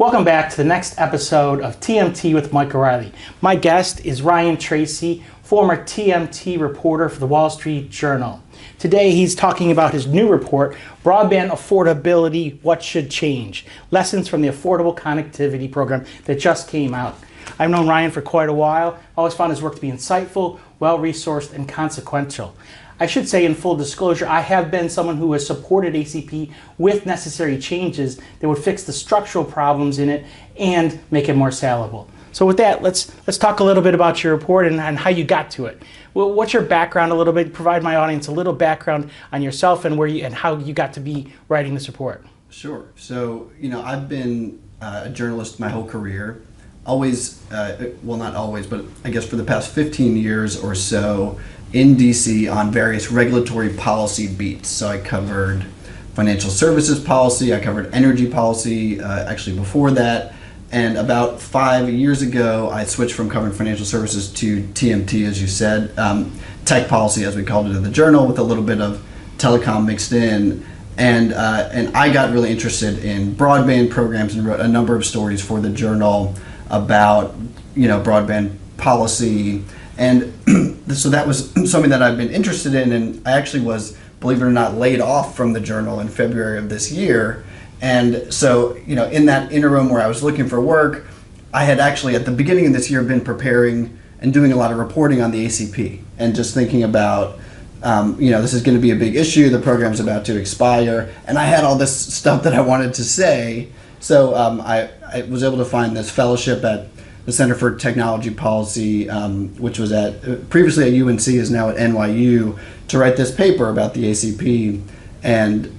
Welcome back to the next episode of TMT with Mike O'Reilly. My guest is Ryan Tracy, former TMT reporter for the Wall Street Journal. Today he's talking about his new report, Broadband Affordability, What Should Change? Lessons from the Affordable Connectivity Program that just came out. I've known Ryan for quite a while. I always found his work to be insightful, well-resourced, and consequential. I should say, in full disclosure, I have been someone who has supported ACP with necessary changes that would fix the structural problems in it and make it more saleable. So with that, let's talk a little bit about your report and how you got to it. Well, what's your background a little bit? Provide my audience a little background on yourself and and how you got to be writing this report. Sure. So, I've been a journalist my whole career. Always, well, not always, but I guess for the past 15 years or so in DC on various regulatory policy beats. So I covered financial services policy, I covered energy policy actually before that, and about 5 years ago I switched from covering financial services to TMT, as you said, tech policy as we called it in the Journal, with a little bit of telecom mixed in. And I got really interested in broadband programs and wrote a number of stories for the Journal about broadband policy. And so that was something that I've been interested in, and I actually was, believe it or not, laid off from the Journal in February of this year. And so, in that interim where I was looking for work, I had actually at the beginning of this year been preparing and doing a lot of reporting on the ACP and just thinking about, this is going to be a big issue, the program's about to expire, and I had all this stuff that I wanted to say. So I was able to find this fellowship at the Center for Technology Policy, which was previously at UNC, is now at NYU, to write this paper about the ACP. And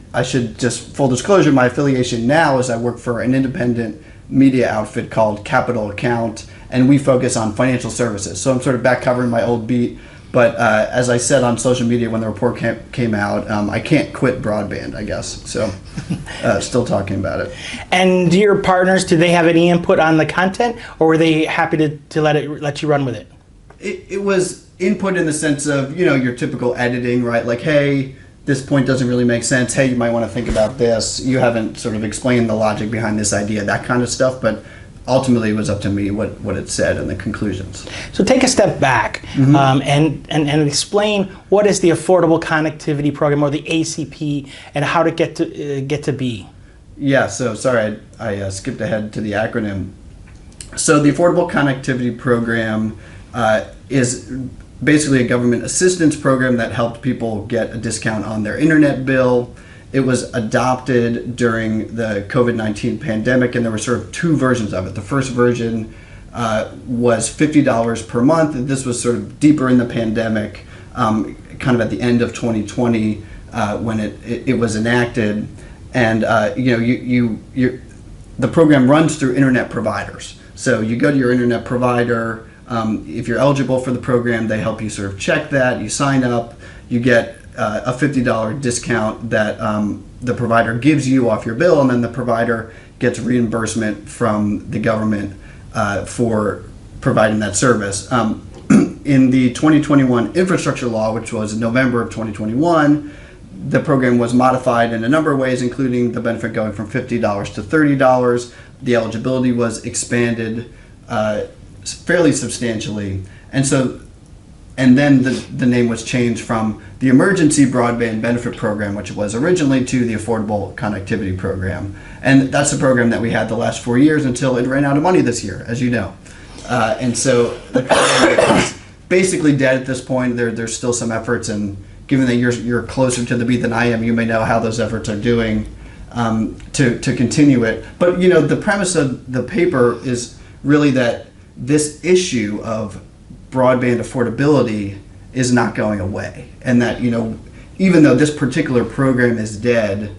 I should just, full disclosure, my affiliation now is I work for an independent media outfit called Capital Account, and we focus on financial services. So I'm sort of back covering my old beat. But as I said on social media when the report came out, I can't quit broadband, I guess. So still talking about it. And do your partners, do they have any input on the content, or were they happy to let you run with it? It was input in the sense of, your typical editing, right? Like, hey, this point doesn't really make sense. Hey, you might want to think about this. You haven't sort of explained the logic behind this idea, that kind of stuff. But ultimately, it was up to me what it said and the conclusions. So take a step back and explain what is the Affordable Connectivity Program, or the ACP, and how to get to be. Yeah. So sorry, I skipped ahead to the acronym. So the Affordable Connectivity Program is basically a government assistance program that helped people get a discount on their internet bill. It was adopted during the COVID-19 pandemic, and there were sort of two versions of it. The first version was $50 per month. This was sort of deeper in the pandemic, kind of at the end of 2020 when it was enacted. And the program runs through internet providers. So you go to your internet provider. If you're eligible for the program, they help you sort of check that. You sign up. You get a $50 discount that the provider gives you off your bill, and then the provider gets reimbursement from the government for providing that service. In the 2021 infrastructure law, which was in November of 2021, the program was modified in a number of ways, including the benefit going from $50 to $30. The eligibility was expanded fairly substantially, and then the name was changed from the Emergency Broadband Benefit Program, which was originally, to the Affordable Connectivity Program. And that's the program that we had the last 4 years until it ran out of money this year, as you know. And so the program is basically dead at this point. There's still some efforts, and given that you're closer to the beat than I am, you may know how those efforts are doing to continue it. But the premise of the paper is really that this issue of broadband affordability is not going away, and that even though this particular program is dead,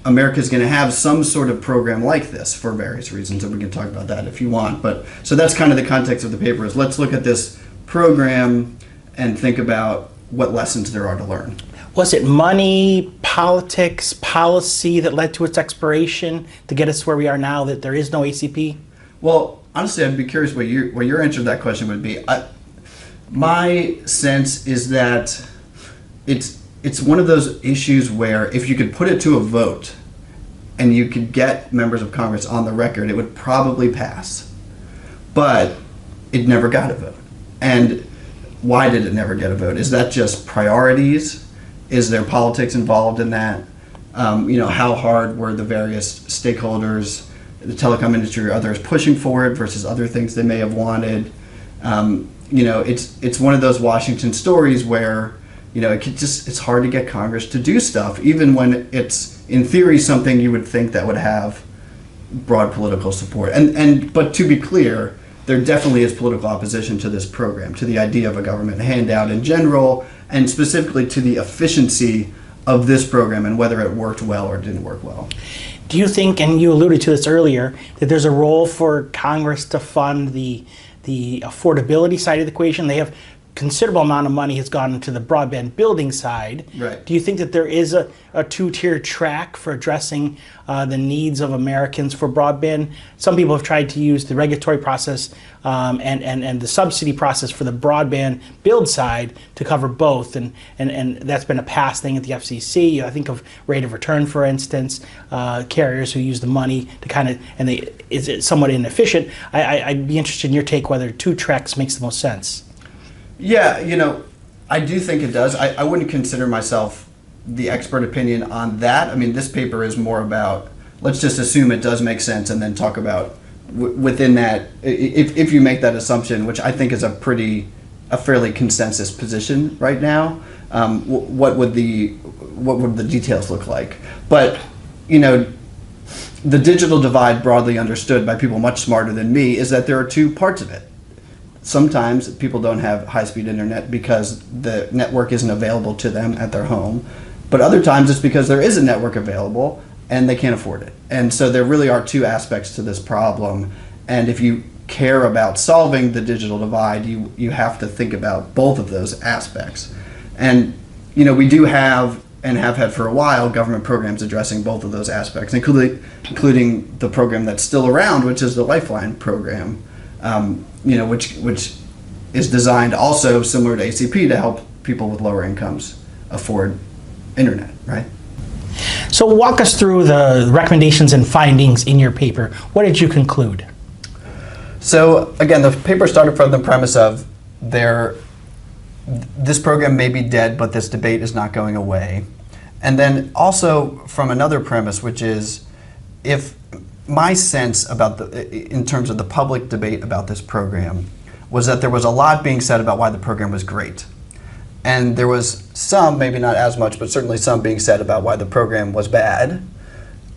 America's going to have some sort of program like this for various reasons, and we can talk about that if you want. But so that's kind of the context of the paper, is let's look at this program and think about what lessons there are to learn. Was it money, politics, policy that led to its expiration to get us where we are now, that there is no ACP? Well, honestly, I'd be curious what your answer to that question would be. My sense is that it's one of those issues where if you could put it to a vote, and you could get members of Congress on the record, it would probably pass. But it never got a vote. And why did it never get a vote? Is that just priorities? Is there politics involved in that? How hard were the various stakeholders, the telecom industry or others, pushing for it versus other things they may have wanted? It's one of those Washington stories where it's hard to get Congress to do stuff, even when it's in theory something you would think that would have broad political support. But to be clear, there definitely is political opposition to this program, to the idea of a government handout in general, and specifically to the efficiency of this program and whether it worked well or didn't work well. Do you think, and you alluded to this earlier, that there's a role for Congress to fund the affordability side of the equation? They have considerable amount of money has gone into the broadband building side. Right. Do you think that there is a two-tier track for addressing the needs of Americans for broadband? Some people have tried to use the regulatory process and the subsidy process for the broadband build side to cover both, and that's been a past thing at the FCC. I think of rate of return, for instance, carriers who use the money to is it somewhat inefficient. I'd be interested in your take whether two tracks makes the most sense. Yeah, I do think it does. I wouldn't consider myself the expert opinion on that. I mean, this paper is more about, let's just assume it does make sense and then talk about within that, if you make that assumption, which I think is a fairly consensus position right now, what would the details look like? But, the digital divide, broadly understood by people much smarter than me, is that there are two parts of it. Sometimes people don't have high-speed internet because the network isn't available to them at their home. But other times it's because there is a network available and they can't afford it. And so there really are two aspects to this problem. And if you care about solving the digital divide, you have to think about both of those aspects. And, we do have and have had for a while government programs addressing both of those aspects, including the program that's still around, which is the Lifeline program. Which is designed also similar to ACP to help people with lower incomes afford internet, right? So walk us through the recommendations and findings in your paper. What did you conclude? So again, the paper started from the premise of this program may be dead, but this debate is not going away. And then also from another premise, which is my sense in terms of the public debate about this program was that there was a lot being said about why the program was great. And there was some, maybe not as much, but certainly some being said about why the program was bad.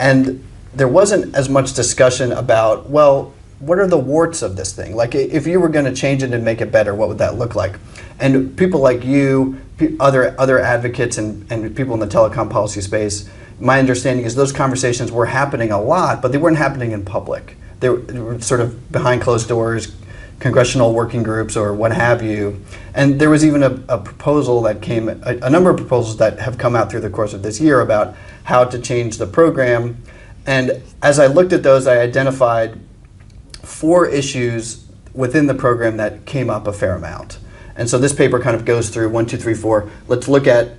And there wasn't as much discussion about, well, what are the warts of this thing? Like, if you were going to change it and make it better, what would that look like? And people like you, other advocates and people in the telecom policy space, my understanding is those conversations were happening a lot, but they weren't happening in public. They were sort of behind closed doors, congressional working groups or what have you. And there was even a proposal that came, a number of proposals that have come out through the course of this year about how to change the program. And as I looked at those, I identified 4 issues within the program that came up a fair amount. And so this paper kind of goes through 1, 2, 3, 4. Let's look at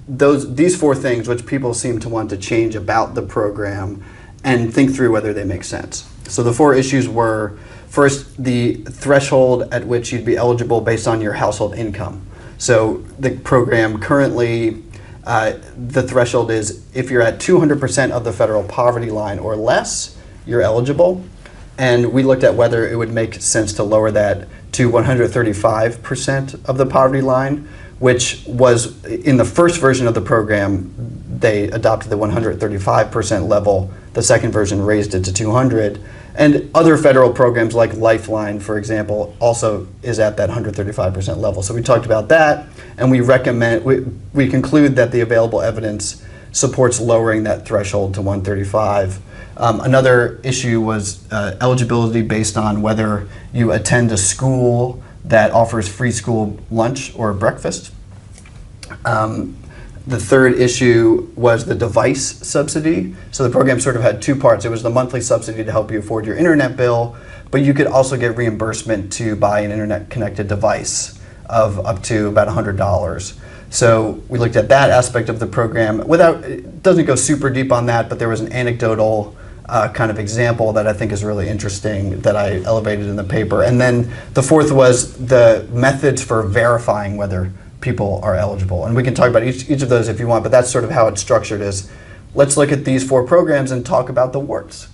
these 4 things which people seem to want to change about the program and think through whether they make sense. So the 4 issues were, first, the threshold at which you'd be eligible based on your household income. So the program currently, the threshold is if you're at 200% of the federal poverty line or less, you're eligible. And we looked at whether it would make sense to lower that to 135% of the poverty line, which was, in the first version of the program, they adopted the 135% level. The second version raised it to 200. And other federal programs like Lifeline, for example, also is at that 135% level. So we talked about that, and we conclude that the available evidence supports lowering that threshold to 135. Another issue was eligibility based on whether you attend a school that offers free school lunch or breakfast. The third issue was the device subsidy. So the program sort of had 2 parts. It was the monthly subsidy to help you afford your internet bill, but you could also get reimbursement to buy an internet-connected device of up to about $100. So we looked at that aspect of the program. It doesn't go super deep on that, but there was an anecdotal kind of example that I think is really interesting that I elevated in the paper. And then the fourth was the methods for verifying whether people are eligible. And we can talk about each of those if you want, but that's sort of how it's structured is, let's look at these 4 programs and talk about the warts.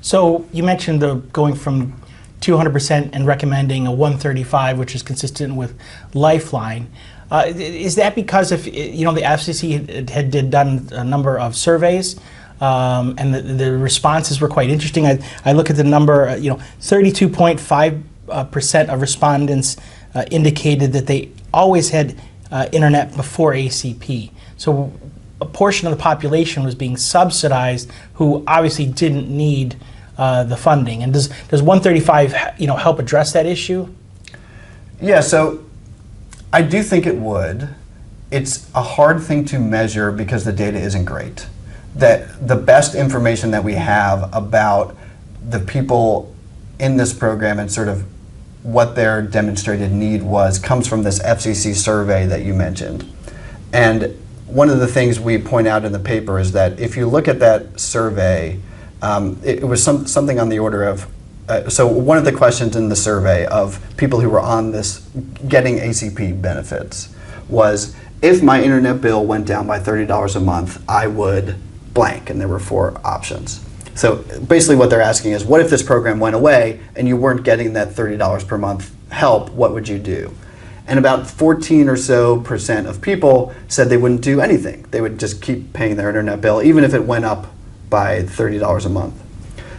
So you mentioned the going from 200% and recommending a 135, which is consistent with Lifeline. Is that because if the FCC had done a number of surveys and the responses were quite interesting? I look at the number, 32.5% of respondents indicated that they always had internet before ACP. So a portion of the population was being subsidized who obviously didn't need the funding. And does 135 help address that issue? Yeah, so I do think it would. It's a hard thing to measure because the data isn't great. That the best information that we have about the people in this program and sort of what their demonstrated need was comes from this FCC survey that you mentioned. And one of the things we point out in the paper is that if you look at that survey, it was something on the order of, so one of the questions in the survey of people who were on this getting ACP benefits was, if my internet bill went down by $30 a month, I would blank, and there were 4 options. So basically what they're asking is, what if this program went away and you weren't getting that $30 per month help, what would you do? And about 14% or so of people said they wouldn't do anything. They would just keep paying their internet bill, even if it went up by $30 a month.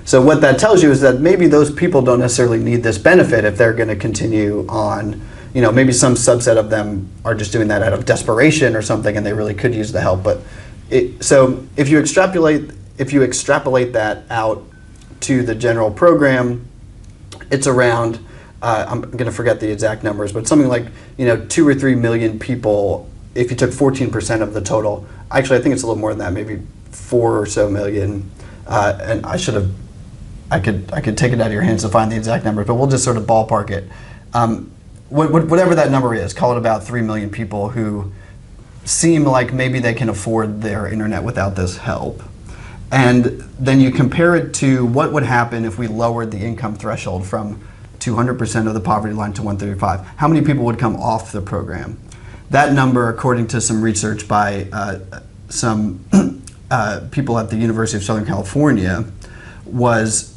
So what that tells you is that maybe those people don't necessarily need this benefit if they're going to continue on. Maybe some subset of them are just doing that out of desperation or something, and they really could use the help. But so if you extrapolate that out to the general program, it's around. I'm going to forget the exact numbers, but something like 2 or 3 million people. If you took 14% of the total, actually I think it's a little more than that, maybe 4 or so million. And I could take it out of your hands to find the exact numbers, but we'll just sort of ballpark it. Whatever that number is, call it about 3 million people who seem like maybe they can afford their internet without this help. And then you compare it to what would happen if we lowered the income threshold from 200% of the poverty line to 135. How many people would come off the program? That number, according to some research by some people at the University of Southern California,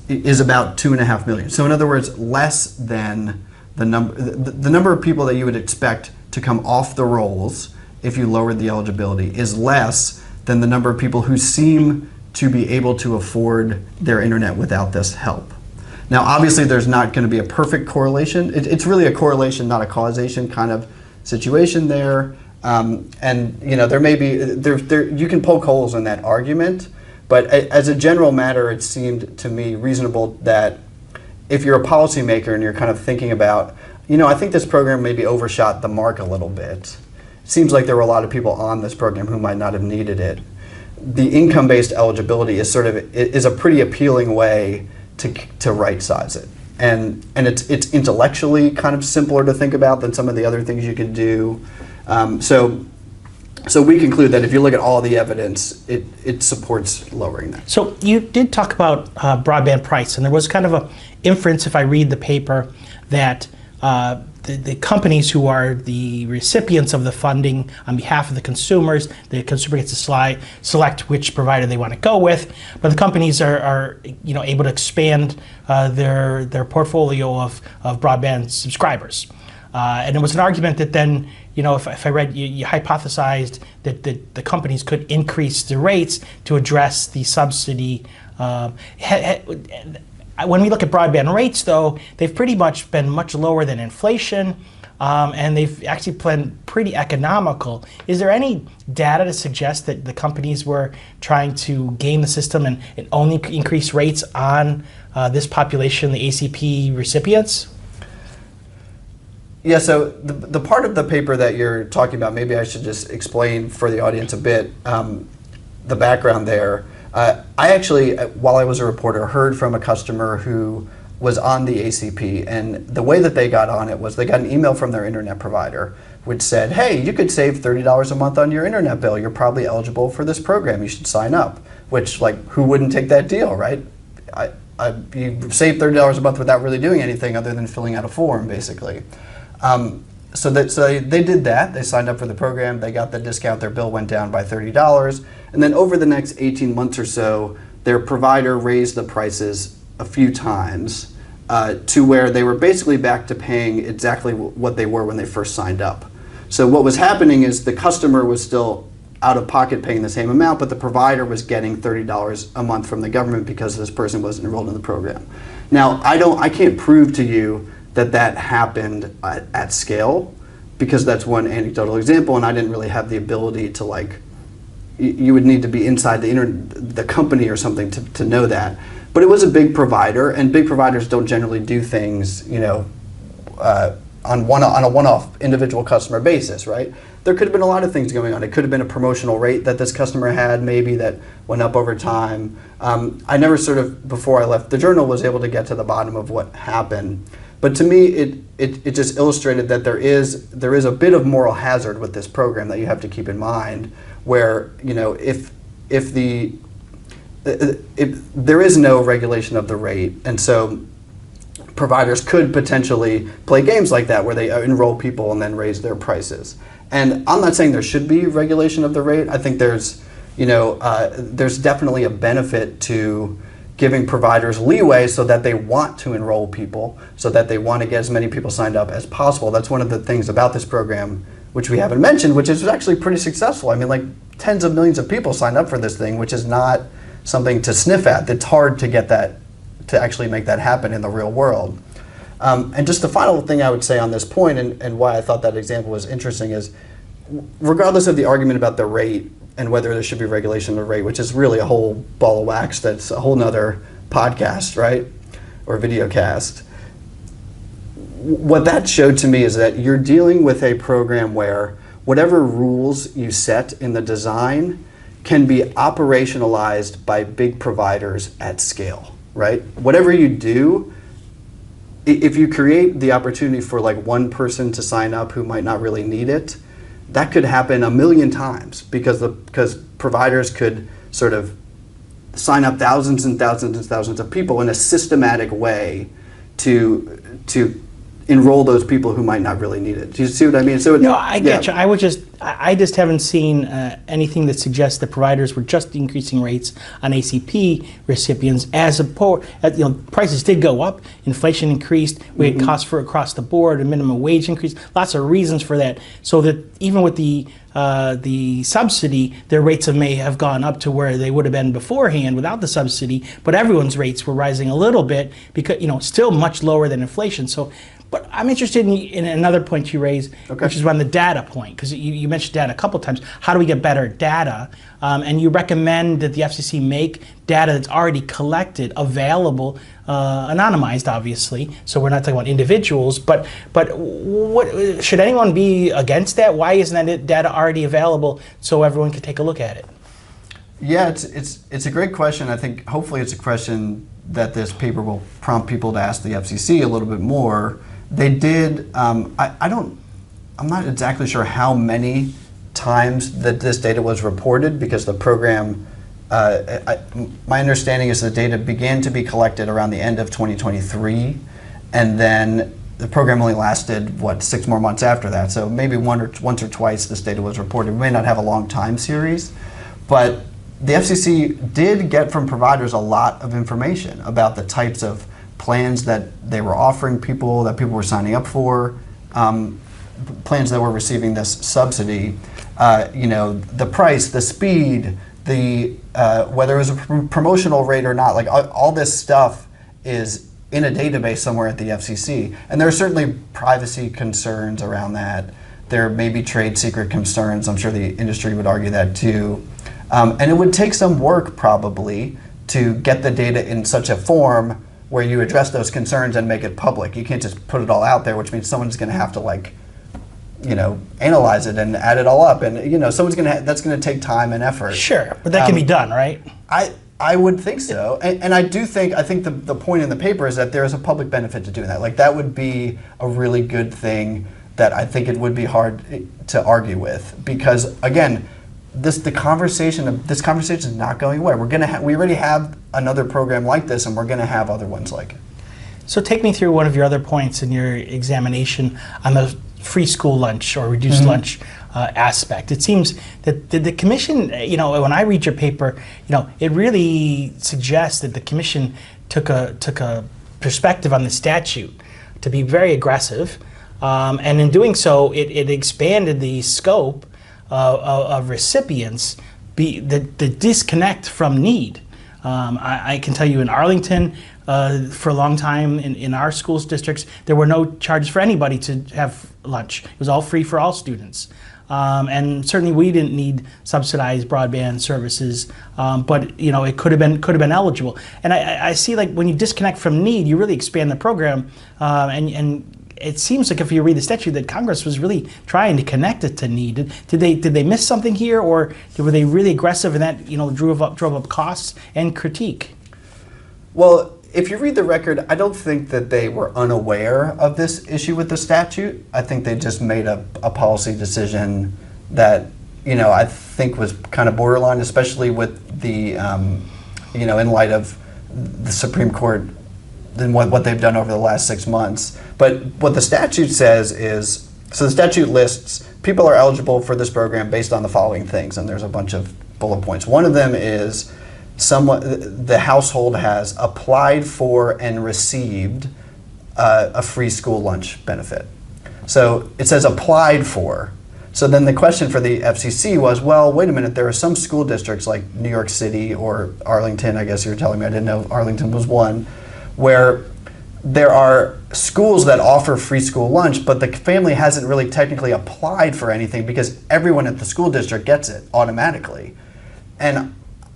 is about 2.5 million. So in other words, less than the number of people that you would expect to come off the rolls if you lowered the eligibility is less than the number of people who seem to be able to afford their internet without this help. Now, obviously, there's not going to be a perfect correlation. It's really a correlation, not a causation kind of situation there. And there may be you can poke holes in that argument, but as a general matter, it seemed to me reasonable that if you're a policymaker and you're kind of thinking about, I think this program maybe overshot the mark a little bit. It seems like there were a lot of people on this program who might not have needed it. The income-based eligibility is a pretty appealing way to right-size it. And it's intellectually kind of simpler to think about than some of the other things you can do. So we conclude that if you look at all the evidence, it supports lowering that. So you did talk about broadband price, and there was kind of an inference, if I read the paper, that the companies who are the recipients of the funding on behalf of the consumers, the consumer gets to select which provider they want to go with, but the companies are able to expand their portfolio of broadband subscribers. And there was an argument that then, if I read, you hypothesized that the companies could increase the rates to address the subsidy. When we look at broadband rates, though, they've pretty much been much lower than inflation, and they've actually been pretty economical. Is there any data to suggest that the companies were trying to game the system and only increase rates on this population, the ACP recipients? Yeah, so the part of the paper that you're talking about, maybe I should just explain for the audience a bit the background there. I actually, while I was a reporter, heard from a customer who was on the ACP, and the way that they got on it was they got an email from their internet provider which said, hey, you could save $30 a month on your internet bill. You're probably eligible for this program. You should sign up. Which, like, who wouldn't take that deal, right? You save $30 a month without really doing anything other than filling out a form, basically. So they did that. They signed up for the program. They got the discount. Their bill went down by $30. And then over the next 18 months or so, their provider raised the prices a few times to where they were basically back to paying exactly what they were when they first signed up. So what was happening is the customer was still out of pocket paying the same amount, but the provider was getting $30 a month from the government because this person wasn't enrolled in the program. Now, I can't prove to you that happened at scale, because that's one anecdotal example, and I didn't really have the ability to, like, you would need to be inside the company or something to know that. But it was a big provider, and big providers don't generally do things, on a one-off individual customer basis, right? There could have been a lot of things going on. It could have been a promotional rate that this customer had, maybe, that went up over time. I never before I left the Journal, was able to get to the bottom of what happened. But to me, it just illustrated that there is a bit of moral hazard with this program that you have to keep in mind, where, if there is no regulation of the rate, and so providers could potentially play games like that where they enroll people and then raise their prices. And I'm not saying there should be regulation of the rate. I think there's definitely a benefit to giving providers leeway so that they want to enroll people, so that they want to get as many people signed up as possible. That's one of the things about this program, which we haven't mentioned, which is actually pretty successful. I mean, like, tens of millions of people signed up for this thing, which is not something to sniff at. It's hard to get that, to actually make that happen in the real world. And just the final thing I would say on this point, and why I thought that example was interesting, is regardless of the argument about the rate and whether there should be regulation of the rate, which is really a whole ball of wax, that's a whole nother podcast, right? Or video cast. What that showed to me is that you're dealing with a program where whatever rules you set in the design can be operationalized by big providers at scale, right? Whatever you do, if you create the opportunity for, like, one person to sign up who might not really need it, that could happen a million times, because providers could sort of sign up thousands and thousands and thousands of people in a systematic way to enroll those people who might not really need it. Do you see what I mean? No, I get you. I just haven't seen anything that suggests that providers were just increasing rates on ACP recipients, as opposed, prices did go up, inflation increased, we had costs for across the board, a minimum wage increase, lots of reasons for that. So that even with the subsidy, their rates may have gone up to where they would have been beforehand without the subsidy, but everyone's rates were rising a little bit, because, still much lower than inflation. So, but I'm interested in another point you raised, which is around the data point, because you mentioned data a couple times. How do we get better data? And you recommend that the FCC make data that's already collected available, anonymized, obviously. So we're not talking about individuals, but what should anyone be against that? Why isn't that data already available so everyone can take a look at it? Yeah, it's a great question. I think hopefully it's a question that this paper will prompt people to ask the FCC a little bit more. They did. I'm not exactly sure how many times that this data was reported, because the program, my understanding is the data began to be collected around the end of 2023, and then the program only lasted, 6 more months after that. So maybe once or twice this data was reported. We may not have a long time series, but the FCC did get from providers a lot of information about the types of plans that they were offering people, that people were signing up for, plans that were receiving this subsidy, the price, the speed, whether it was a promotional rate or not. Like, all this stuff is in a database somewhere at the FCC. And there are certainly privacy concerns around that. There may be trade secret concerns. I'm sure the industry would argue that too. And it would take some work, probably, to get the data in such a form where you address those concerns and make it public. You can't just put it all out there, which means someone's going to have to, analyze it and add it all up, and that's going to take time and effort. Sure, but that can be done, right? I would think so, and I think the point in the paper is that there is a public benefit to doing that. Like, that would be a really good thing that I think it would be hard to argue with, because again, this conversation is not going away. We already have another program like this, and we're going to have other ones like it. So take me through one of your other points in your examination on the free school lunch or reduced lunch aspect. It seems that the commission, when I read your paper, it really suggests that the commission took a perspective on the statute to be very aggressive, and in doing so, it expanded the scope of recipients, the disconnect from need. I can tell you in Arlington, for a long time in our schools districts, there were no charges for anybody to have lunch. It was all free for all students. And certainly we didn't need subsidized broadband services, but it could have been eligible. And I see, like, when you disconnect from need, you really expand the program, and it seems like if you read the statute that Congress was really trying to connect it to need. Did they miss something here, or were they really aggressive and that drove up costs and critique? Well, if you read the record, I don't think that they were unaware of this issue with the statute. I think they just made a policy decision that I think was kind of borderline, especially with the in light of the Supreme Court and what they've done over the last 6 months. But what the statute says is, so the statute lists people are eligible for this program based on the following things, and there's a bunch of bullet points. One of them is the household has applied for and received a free school lunch benefit. So it says applied for. So then the question for the FCC was, well, wait a minute, there are some school districts like New York City or Arlington, I guess you were telling me, I didn't know Arlington was one, where there are schools that offer free school lunch, but the family hasn't really technically applied for anything because everyone at the school district gets it automatically. And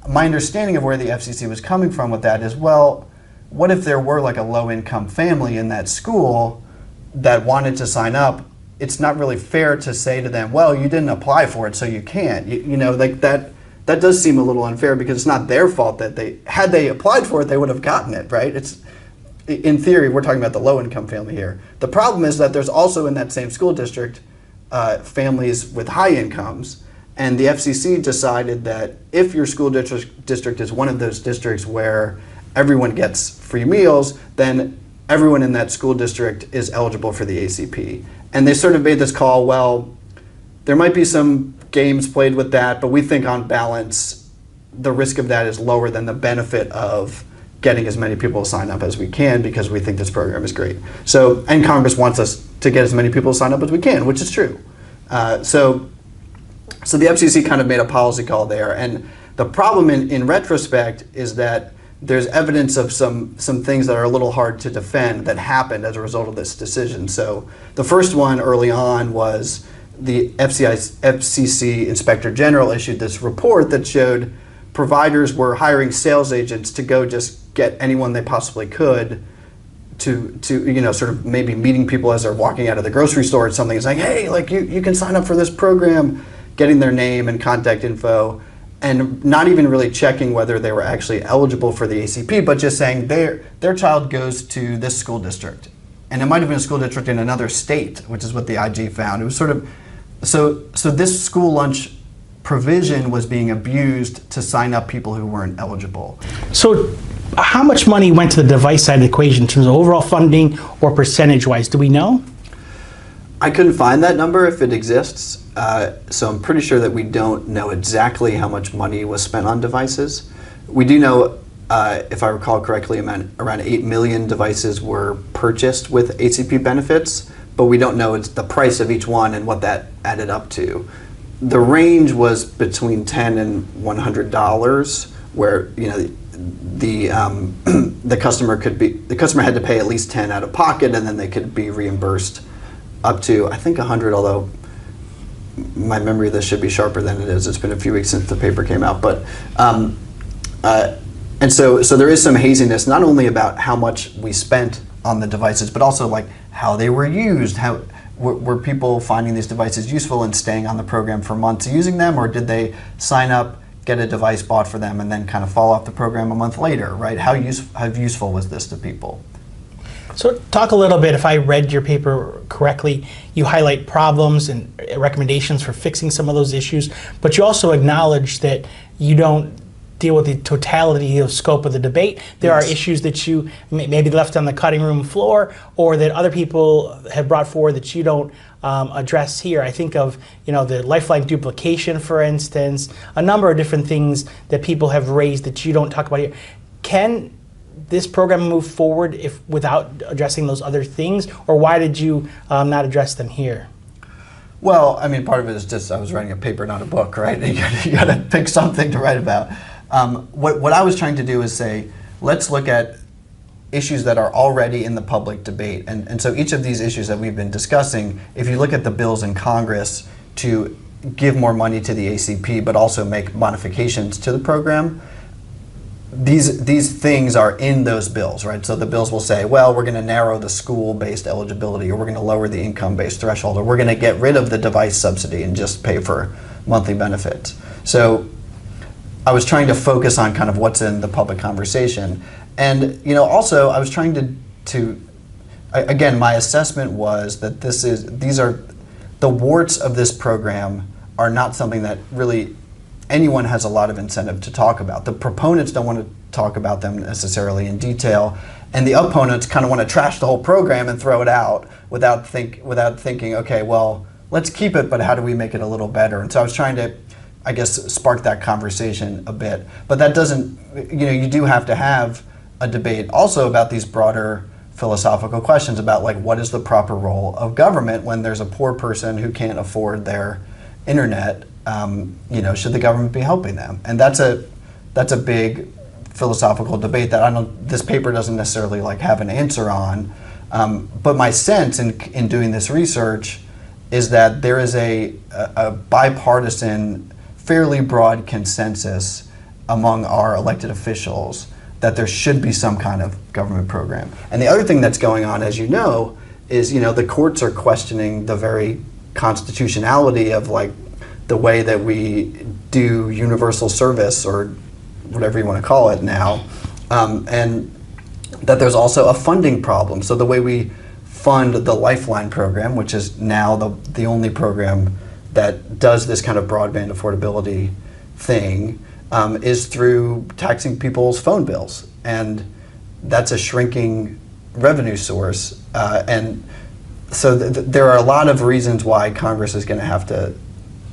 my understanding of where the FCC was coming from with that is, well, what if there were like a low-income family in that school that wanted to sign up? It's not really fair to say to them, well, you didn't apply for it, so you can't. Like that does seem a little unfair, because it's not their fault that had they applied for it, they would have gotten it, right? It's, in theory, we're talking about the low-income family here. The problem is that there's also in that same school district families with high incomes, and the FCC decided that if your school district is one of those districts where everyone gets free meals, then everyone in that school district is eligible for the ACP. And they sort of made this call, well, there might be some games played with that, but we think on balance, the risk of that is lower than the benefit of getting as many people to sign up as we can, because we think this program is great. So, and Congress wants us to get as many people to sign up as we can, which is true. So the FCC kind of made a policy call there. And the problem in retrospect is that there's evidence of some things that are a little hard to defend that happened as a result of this decision. So the first one early on was the FCC Inspector General issued this report that showed providers were hiring sales agents to go just get anyone they possibly could to sort of maybe meeting people as they're walking out of the grocery store or something, and saying, hey, like you can sign up for this program, getting their name and contact info, and not even really checking whether they were actually eligible for the ACP, but just saying their child goes to this school district. And it might have been a school district in another state, which is what the IG found. It was sort of, so this school lunch provision was being abused to sign up people who weren't eligible. So how much money went to the device side of the equation in terms of overall funding or percentage-wise? Do we know? I couldn't find that number if it exists. So I'm pretty sure that we don't know exactly how much money was spent on devices. We do know, if I recall correctly, around 8 million devices were purchased with ACP benefits, but we don't know the price of each one and what that added up to. The range was between $10 and $100, where the customer had to pay at least $10 out of pocket, and then they could be reimbursed up to, I think, $100, although my memory of this should be sharper than it is. It's been a few weeks since the paper came out, but and so there is some haziness, not only about how much we spent on the devices, but also like how they were used. How were people finding these devices useful and staying on the program for months using them, or did they sign up, get a device bought for them, and then kind of fall off the program a month later, right? How useful was this to people? So talk a little bit, if I read your paper correctly, you highlight problems and recommendations for fixing some of those issues, but you also acknowledge that you don't deal with the totality of scope of the debate. There are issues that you maybe left on the cutting room floor, or that other people have brought forward that you don't address here. I think of the lifeline duplication, for instance, a number of different things that people have raised that you don't talk about here. Can this program move forward without addressing those other things, or why did you not address them here? Well, I mean, part of it is just I was writing a paper, not a book, right? You got to pick something to write about. What I was trying to do is say, let's look at issues that are already in the public debate. And so each of these issues that we've been discussing, if you look at the bills in Congress to give more money to the ACP, but also make modifications to the program, these things are in those bills, right? So the bills will say, well, we're going to narrow the school-based eligibility, or we're going to lower the income-based threshold, or we're going to get rid of the device subsidy and just pay for monthly benefits. So I was trying to focus on kind of what's in the public conversation. And also I was trying to again, my assessment was that these are the warts of this program are not something that really anyone has a lot of incentive to talk about. The proponents don't want to talk about them necessarily in detail, and the opponents kind of want to trash the whole program and throw it out without thinking, okay, well, let's keep it, but how do we make it a little better? And so I was trying to, I guess, spark that conversation a bit. But that doesn't, you do have to have a debate also about these broader philosophical questions about, like, what is the proper role of government when there's a poor person who can't afford their internet? Should the government be helping them? And that's a big philosophical debate that this paper doesn't necessarily have an answer on. But my sense in doing this research is that there is a bipartisan, fairly broad consensus among our elected officials that there should be some kind of government program. And the other thing that's going on, as you know, is the courts are questioning the very constitutionality of the way that we do universal service, or whatever you want to call it now, and that there's also a funding problem. So the way we fund the Lifeline program, which is now the only program that does this kind of broadband affordability thing, is through taxing people's phone bills. And that's a shrinking revenue source. And so there are a lot of reasons why Congress is going to have to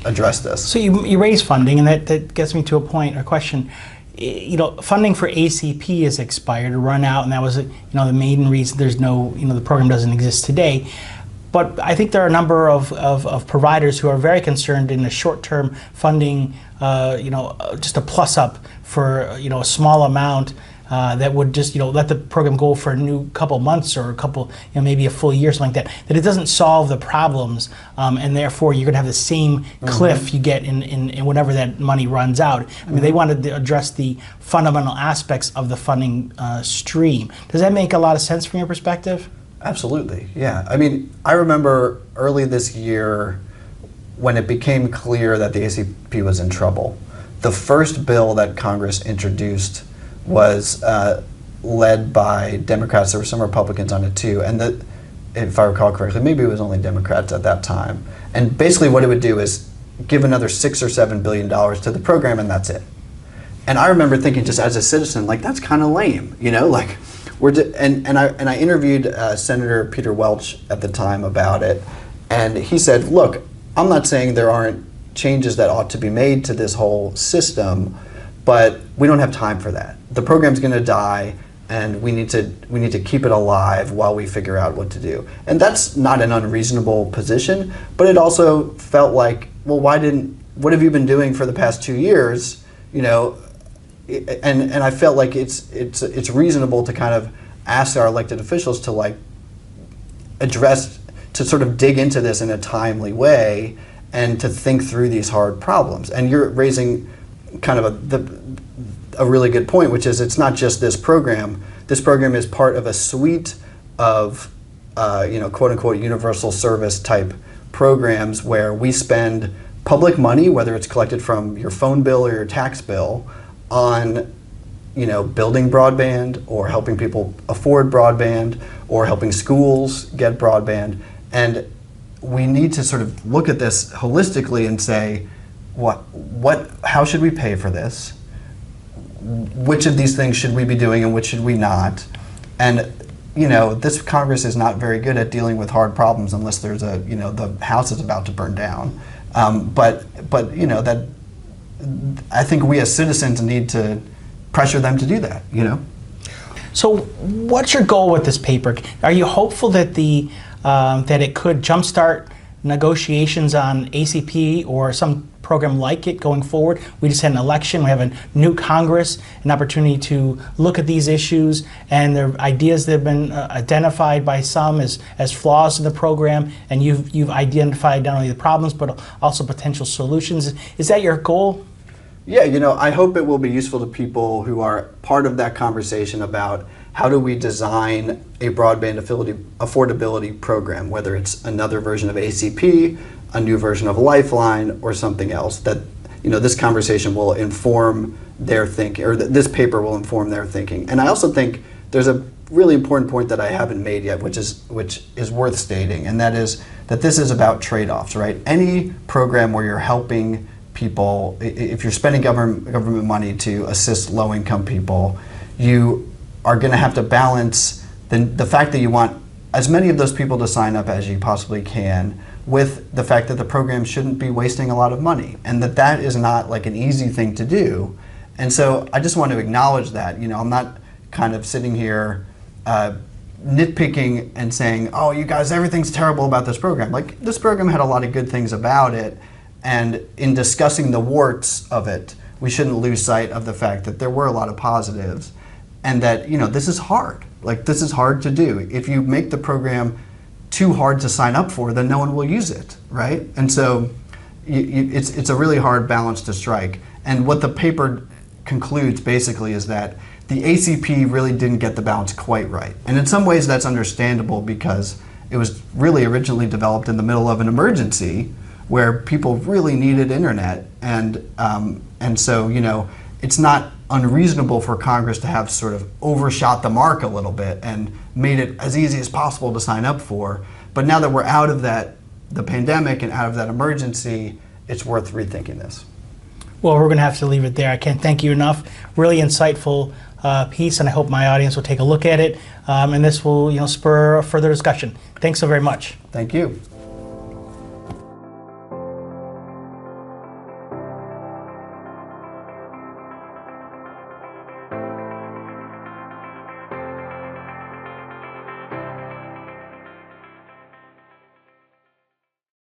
address this. So you raise funding, and that gets me to a question. Funding for ACP is expired, or run out, and that was the main reason there's no, the program doesn't exist today. But I think there are a number of providers who are very concerned in the short-term funding, just a plus up for a small amount that would just let the program go for a new couple months, or a couple, maybe a full year, something like that. That it doesn't solve the problems, and therefore you're going to have the same cliff you get in whenever that money runs out. I mean, they wanted to address the fundamental aspects of the funding stream. Does that make a lot of sense from your perspective? Absolutely, yeah. I mean, I remember early this year when it became clear that the ACP was in trouble. The first bill that Congress introduced was led by Democrats. There were some Republicans on it too, and if I recall correctly, maybe it was only Democrats at that time. And basically what it would do is give another $6 or $7 billion to the program, and that's it. And I remember thinking, just as a citizen, that's kind of lame, I interviewed Senator Peter Welch at the time about it, and he said, look, I'm not saying there aren't changes that ought to be made to this whole system, but we don't have time for that. The program's going to die, and we need to keep it alive while we figure out what to do. And that's not an unreasonable position, but it also felt like, well, what have you been doing for the past 2 years? And I felt like it's reasonable to kind of ask our elected officials to to sort of dig into this in a timely way and to think through these hard problems. And you're raising kind of a really good point, which is it's not just this program. This program is part of a suite of quote unquote universal service type programs where we spend public money, whether it's collected from your phone bill or your tax bill, on building broadband or helping people afford broadband, or helping schools get broadband. And we need to sort of look at this holistically and say, how should we pay for this? Which of these things should we be doing and which should we not? And this Congress is not very good at dealing with hard problems unless there's the house is about to burn down. But that I think we as citizens need to pressure them to do that. So, what's your goal with this paper? Are you hopeful that that it could jumpstart negotiations on ACP or some program like it going forward? We just had an election. We have a new Congress, an opportunity to look at these issues and the ideas that have been identified by some as flaws in the program, and you've identified not only the problems but also potential solutions. Is that your goal? Yeah, I hope it will be useful to people who are part of that conversation about how do we design a broadband affordability program, whether it's another version of ACP, a new version of Lifeline, or something else, that this conversation will inform their thinking, or this paper will inform their thinking. And I also think there's a really important point that I haven't made yet, which is worth stating, and that is that this is about trade-offs, right? Any program where you're helping people, if you're spending government money to assist low-income people, you are going to have to balance the fact that you want as many of those people to sign up as you possibly can with the fact that the program shouldn't be wasting a lot of money, and that is not like an easy thing to do. And so I just want to acknowledge that. I'm not kind of sitting here nitpicking and saying, oh, you guys, everything's terrible about this program. Like, this program had a lot of good things about it, and in discussing the warts of it, we shouldn't lose sight of the fact that there were a lot of positives, and that this is hard. Like, this is hard to do. If you make the program too hard to sign up for, then no one will use it, right? And so it's a really hard balance to strike. And what the paper concludes basically is that the ACP really didn't get the balance quite right. And in some ways that's understandable, because it was really originally developed in the middle of an emergency where people really needed internet. And so, it's not unreasonable for Congress to have sort of overshot the mark a little bit and made it as easy as possible to sign up for. But now that we're out of the pandemic and out of that emergency, it's worth rethinking this. Well, we're going to have to leave it there. I can't thank you enough. Really insightful piece, and I hope my audience will take a look at it, and this will spur further discussion. Thanks so very much. Thank you.